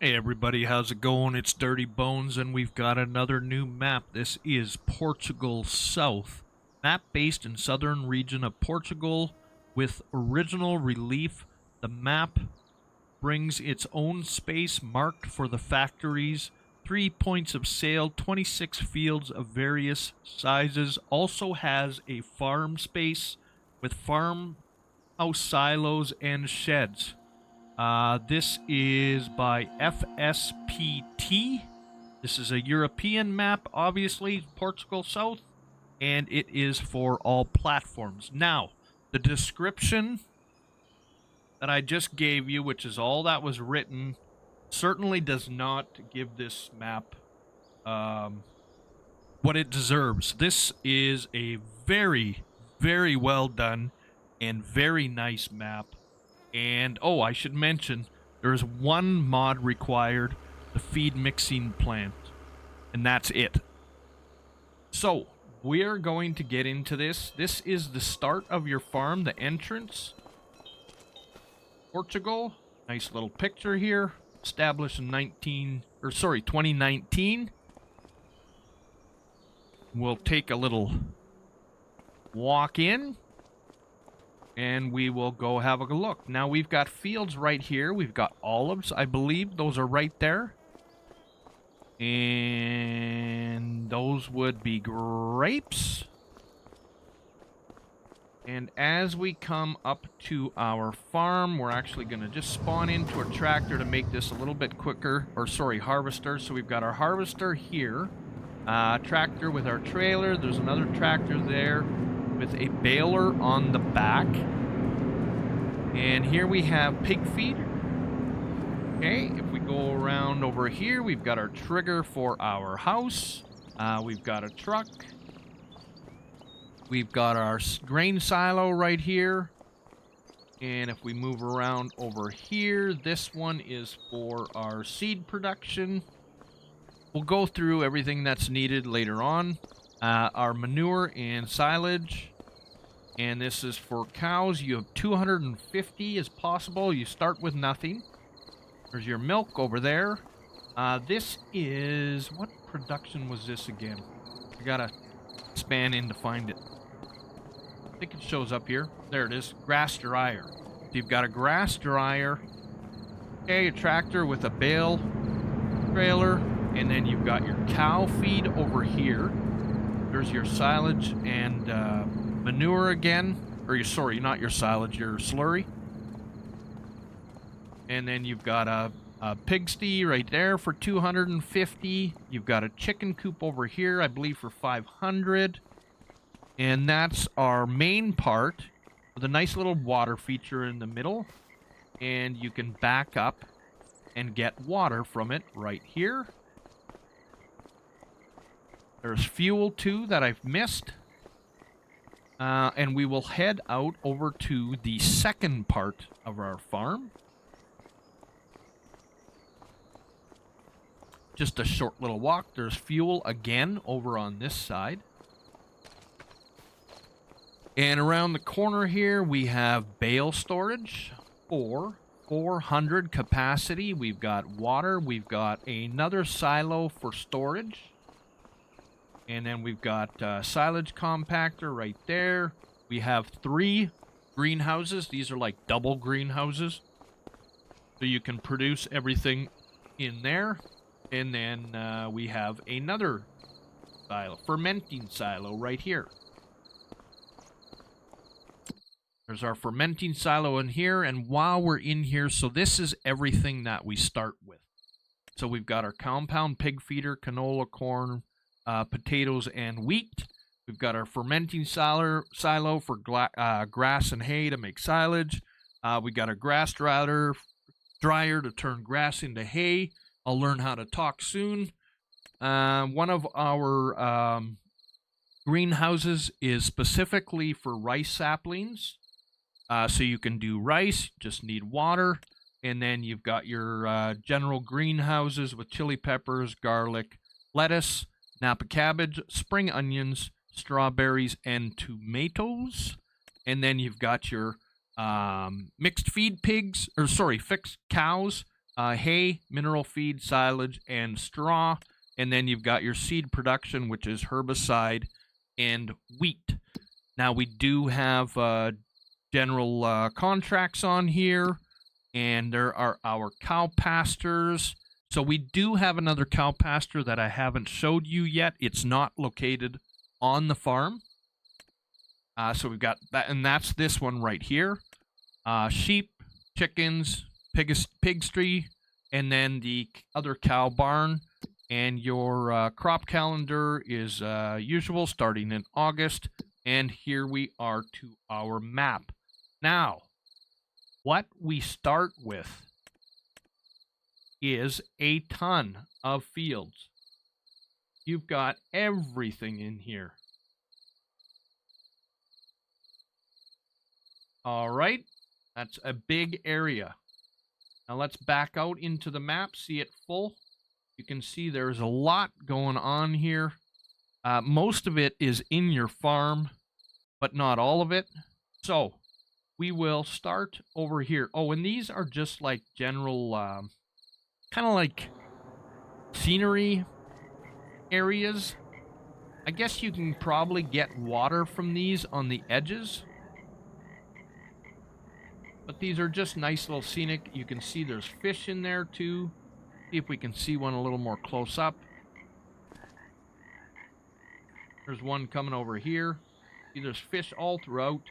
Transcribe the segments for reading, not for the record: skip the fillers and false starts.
Hey everybody, how's it going? It's Dirty Bones and we've got another new map. This is Portugal South. Map based in southern region of Portugal with original relief. The map brings its own space marked for the factories, 3 points of sale, 26 fields of various sizes. Also has a farm space with farmhouse silos and sheds. This is by FSPT. This is a European map, obviously, Portugal South, and it is for all platforms. Now, the description that I just gave you, which is all that was written, certainly does not give this map what it deserves. This is a very, very well done and very nice map. And, oh, I should mention, there is one mod required, the feed mixing plant. And that's it. So, we're going to get into this. This is the start of your farm, the entrance. Portugal. Nice little picture here. Established in 2019. We'll take a little walk in. And we will go have a look. Now we've got fields right here. We've got olives, I believe. Those are right there. And those would be grapes. And as we come up to our farm, we're actually going to just spawn into a tractor to make this a little bit quicker. Or sorry, harvester. So we've got our harvester here. Tractor with our trailer. There's another tractor there with a baler on the back. And here we have pig feed. Okay, if we go around over here, we've got our trigger for our house. We've got a truck. We've got our grain silo right here. And if we move around over here, this one is for our seed production. We'll go through everything that's needed later on. Our manure and silage. And this is for cows. You have 250 as possible. You start with nothing. There's your milk over there. This is... what production was this again? I gotta span in to find it. I think it shows up here. There it is. Grass dryer. So you've got a grass dryer. Okay, a tractor with a bale trailer. And then you've got your cow feed over here. There's your silage and manure again. Or sorry, not your silage, your slurry. And then you've got a pigsty right there for 250. You've got a chicken coop over here, I believe, for 500. And that's our main part with a nice little water feature in the middle. And you can back up and get water from it right here. There's fuel, too, that I've missed. And we will head out over to the second part of our farm. Just a short little walk. There's fuel again over on this side. And around the corner here, we have bale storage for 400 capacity. We've got water. We've got another silo for storage. And then we've got silage compactor right there. We have 3 greenhouses. These are like double greenhouses. So you can produce everything in there. And then we have another silo, fermenting silo right here. There's our fermenting silo in here. And while we're in here, so this is everything that we start with. So we've got our compound pig feeder, canola, corn, potatoes and wheat. We've got our fermenting silo for grass and hay to make silage. We got a grass dryer to turn grass into hay. I'll learn how to talk soon. One of our greenhouses is specifically for rice saplings. So you can do rice, just need water. And then you've got your general greenhouses with chili peppers, garlic, lettuce, Napa cabbage, spring onions, strawberries, and tomatoes. And then you've got your mixed feed pigs, fixed cows, hay, mineral feed, silage, and straw. And then you've got your seed production, which is herbicide and wheat. Now, we do have general contracts on here, and there are our cow pastures. So we do have another cow pasture that I haven't showed you yet. It's not located on the farm. So we've got that, and that's this one right here. Sheep, chickens, pigstry, and then the other cow barn. And your crop calendar is usual, starting in August. And here we are to our map. Now, what we start with is a ton of fields. You've got everything in here. All right, that's a big area. Now let's back out into the map, see it full. You can see there's a lot going on here. Most of it is in your farm, but not all of it. So we will start over here. Oh, and these are just like general, kind of like scenery areas. I guess you can probably get water from these on the edges. But these are just nice little scenic. You can see there's fish in there too. See if we can see one a little more close up. There's one coming over here. See, there's fish all throughout.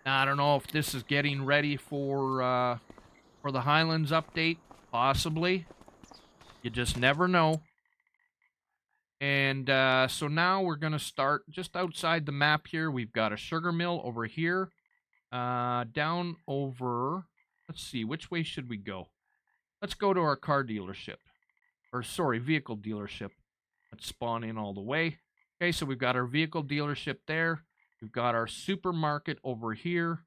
Now, I don't know if this is getting ready for the Highlands update. Possibly. You just never know. And so now we're going to start just outside the map here. We've got a sugar mill over here. Down over... Let's see, which way should we go? Let's go to our car dealership. Or, sorry, vehicle dealership. Let's spawn in all the way. Okay, so we've got our vehicle dealership there. We've got our supermarket over here.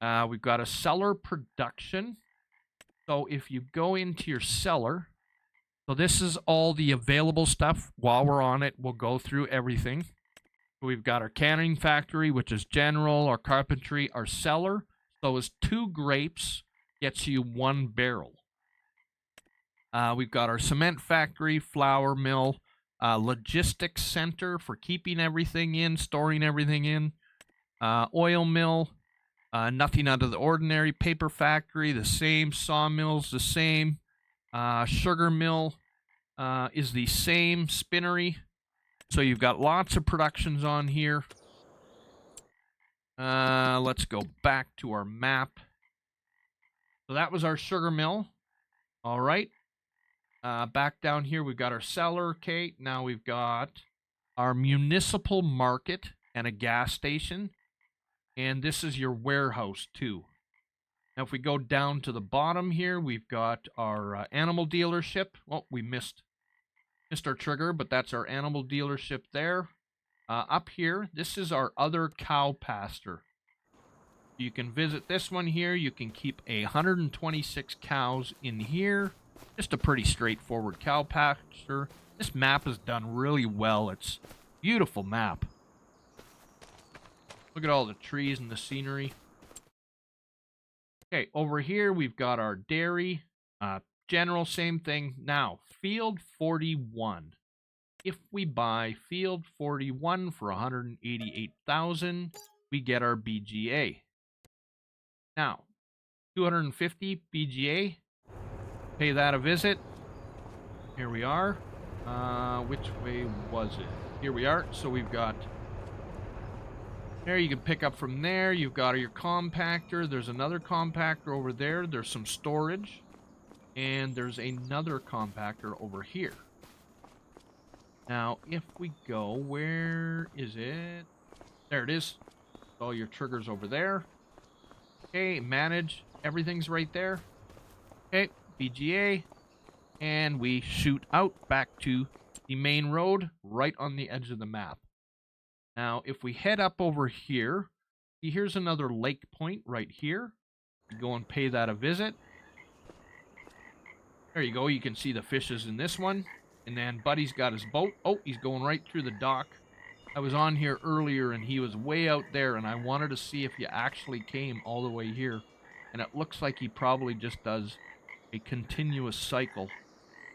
We've got a seller production. So if you go into your seller, so this is all the available stuff. While we're on it, we'll go through everything. So we've got our canning factory, which is general, our carpentry, our cellar. So is 2 grapes gets you 1 barrel. We've got our cement factory, flour mill, logistics center for keeping everything in, storing everything in, oil mill, nothing out of the ordinary, paper factory, the same, sawmills, the same, sugar mill is the same, spinnery. So you've got lots of productions on here. Let's go back to our map. So that was our sugar mill. All right. Back down here, we've got our cellar. Okay, now we've got our municipal market and a gas station. And this is your warehouse, too. Now, if we go down to the bottom here, we've got our animal dealership. Well, we missed our trigger, but that's our animal dealership there. Up here, this is our other cow pasture. You can visit this one here. You can keep 126 cows in here. Just a pretty straightforward cow pasture. This map is done really well. It's a beautiful map. Look at all the trees and the scenery. Okay, over here we've got our dairy. General, same thing. Now, field 41. If we buy field 41 for 188,000, we get our BGA. Now, 250 BGA. Pay that a visit. Here we are. Which way was it? Here we are. So we've got... There, you can pick up from there. You've got your compactor. There's another compactor over there. There's some storage. And there's another compactor over here. Now, if we go, where is it? There it is. All your triggers over there. Okay, manage. Everything's right there. Okay, BGA. And we shoot out back to the main road right on the edge of the map. Now, if we head up over here, see, here's another lake point right here. You go and pay that a visit. There you go. You can see the fishes in this one. And then Buddy's got his boat. Oh, he's going right through the dock. I was on here earlier, and he was way out there, and I wanted to see if you actually came all the way here And it looks like he probably just does a continuous cycle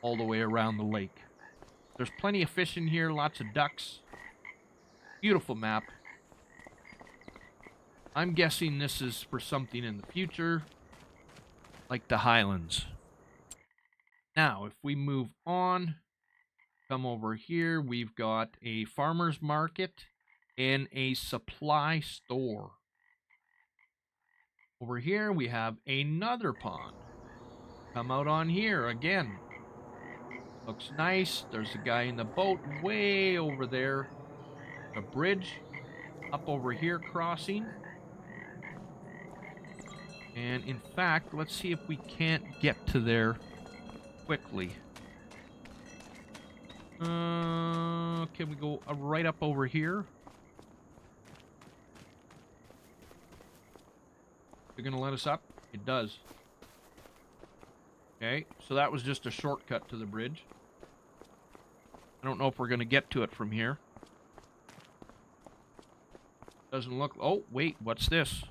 all the way around the lake. There's plenty of fish in here, lots of ducks. Beautiful map. I'm guessing this is for something in the future, like the Highlands. Now, if we move on, come over here, we've got a farmer's market and a supply store. Over here, we have another pond. Come out on here again. Looks nice. There's a guy in the boat way over there. A bridge up over here crossing. And in fact, let's see if we can't get to there quickly. Can we go right up over here? They're gonna let us up? It does. Okay, so that was just a shortcut to the bridge. I don't know if we're gonna get to it from here. Doesn't look... Oh, wait, what's this?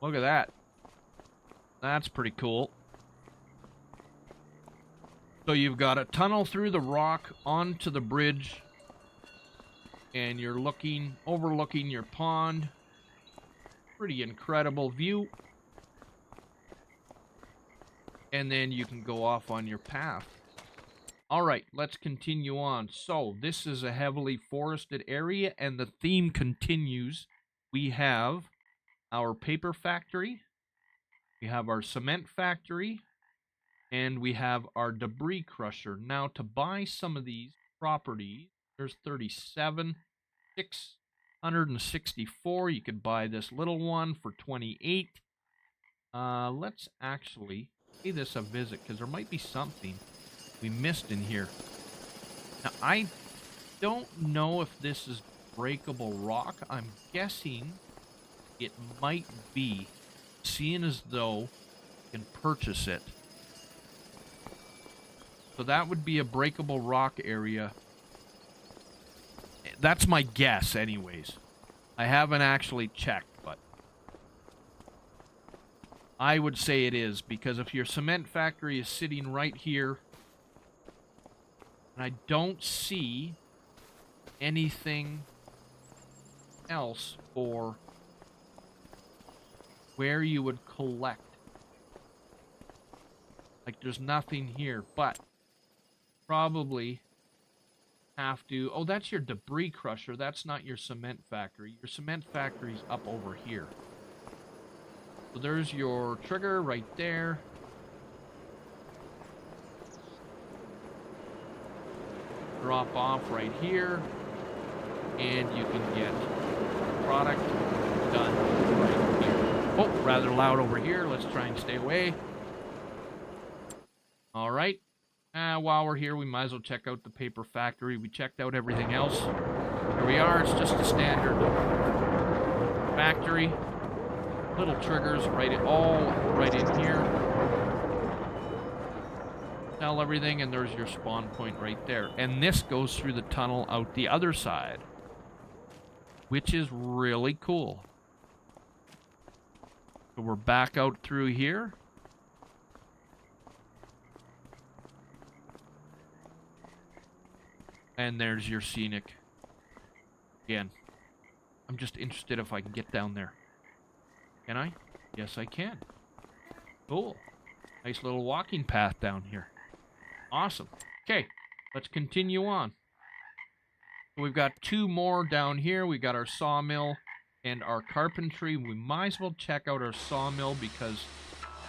Look at that. That's pretty cool. So you've got a tunnel through the rock onto the bridge, and you're overlooking your pond. Pretty incredible view. And then you can go off on your path. All right, let's continue on. So this is a heavily forested area, and the theme continues. We have our paper factory, we have our cement factory, and we have our debris crusher. Now, to buy some of these properties, there's 37, 664. You could buy this little one for 28. Let's actually pay this a visit, because there might be something we missed in here. Now, I don't know if this is breakable rock. I'm guessing it might be, seeing as though you can purchase it. So that would be a breakable rock area. That's my guess anyways. I haven't actually checked, but I would say it is, because if your cement factory is sitting right here, and I don't see anything else for where you would collect. Like, there's nothing here, but probably have to... Oh, that's your debris crusher. That's not your cement factory. Your cement factory's up over here. So there's your trigger right there. Drop off right here, and you can get product done right here. Oh, rather loud over here. Let's try and stay away. All right. While we're here, we might as well check out the paper factory. We checked out everything else. Here we are. It's just a standard factory. Little triggers all right in here. Sell everything, and there's your spawn point right there. And this goes through the tunnel out the other side, which is really cool. So we're back out through here. And there's your scenic. Again, I'm just interested if I can get down there. Can I? Yes, I can. Cool. Nice little walking path down here. Awesome. Okay, let's continue on. We've got two more down here. We got our sawmill and our carpentry. We might as well check out our sawmill, because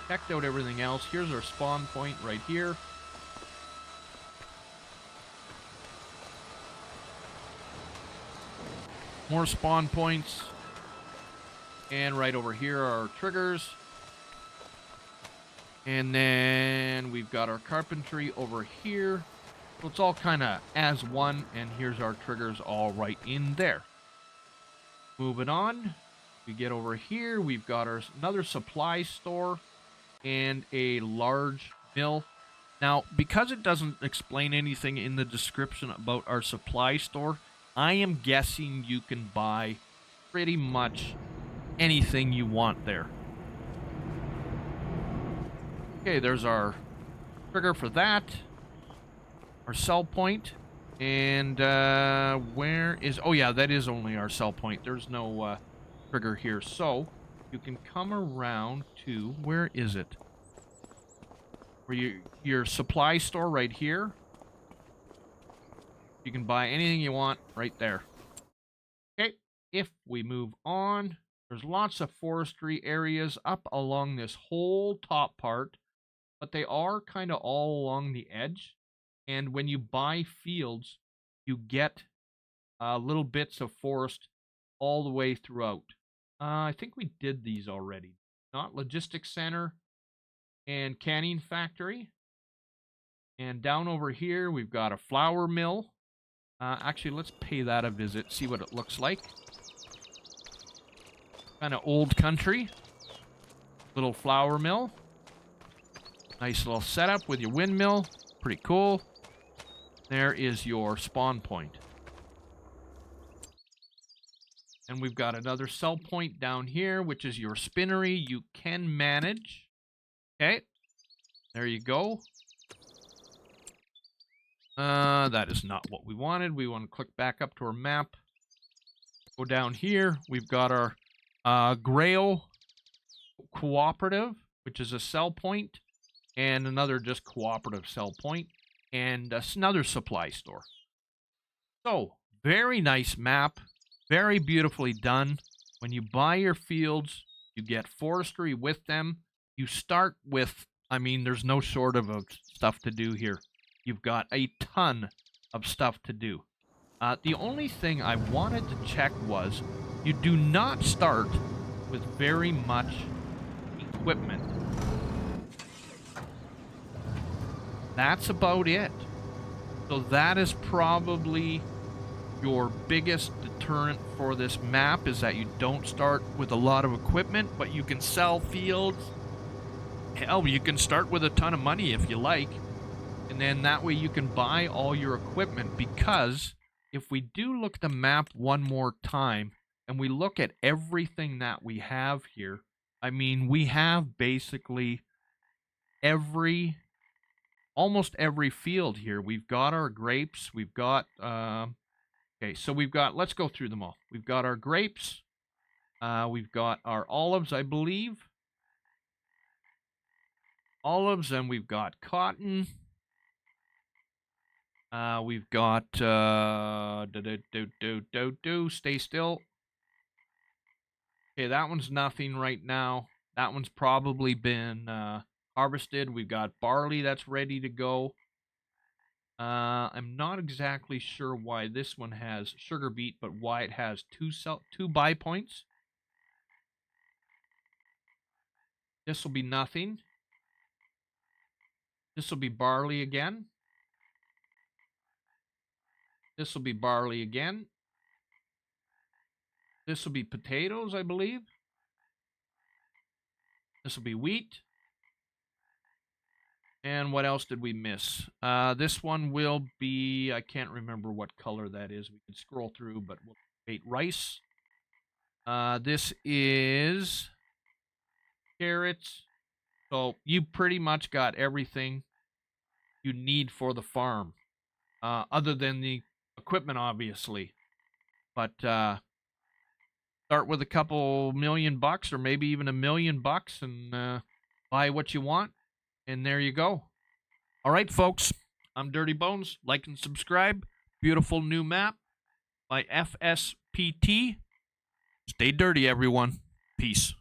checked out everything else. Here's our spawn point right here. More spawn points. And right over here are our triggers. And then we've got our carpentry over here. So it's all kind of as one, and here's our triggers all right in there. Moving on, we get over here. We've got another supply store and a large mill. Now, because it doesn't explain anything in the description about our supply store, I am guessing you can buy pretty much anything you want there. Okay, there's our trigger for that. Our sell point. And where is... Oh, yeah, that is only our sell point. There's no trigger here. So you can come around to... Where is it? Where your supply store right here. You can buy anything you want right there. Okay, if we move on, there's lots of forestry areas up along this whole top part, but they are kind of all along the edge. And when you buy fields, you get little bits of forest all the way throughout. I think we did these already. Not logistics center and canning factory. And down over here, we've got a flour mill. Actually, let's pay that a visit, see what it looks like. Kind of old country. Little flour mill. Nice little setup with your windmill. Pretty cool. There is your spawn point. And we've got another sell point down here, which is your spinnery you can manage. Okay. There you go. That is not what we wanted. We want to click back up to our map. Go down here. We've got our Grail Cooperative, which is a sell point, and another just cooperative sell point, and another supply store. So, very nice map. Very beautifully done. When you buy your fields, you get forestry with them. You start with, I mean, there's no short of stuff to do here. You've got a ton of stuff to do. The only thing I wanted to check was you do not start with very much equipment. That's about it. So that is probably your biggest deterrent for this map, is that you don't start with a lot of equipment, but you can sell fields. Hell, you can start with a ton of money if you like. And then that way you can buy all your equipment, because if we do look at the map one more time and we look at everything that we have here, I mean, we have basically almost every field here. We've got our grapes. We've got, okay, so we've got, let's go through them all. We've got our grapes. We've got our olives, I believe. Olives, and we've got cotton. We've got, stay still. Okay, that one's nothing right now. That one's probably been harvested. We've got barley that's ready to go. I'm not exactly sure why this one has sugar beet, but why it has two buy points. This will be nothing. This will be barley again. This will be barley again. This will be potatoes, I believe. This will be wheat. And what else did we miss? This one will be, I can't remember what color that is. We can scroll through, but we'll wait. Rice. This is carrots. So you pretty much got everything you need for the farm, other than the equipment, obviously. But start with a couple $1,000,000 or maybe even $1,000,000 and buy what you want. And there you go. All right, folks. I'm Dirty Bones. Like and subscribe. Beautiful new map by FS25. Stay dirty, everyone. Peace.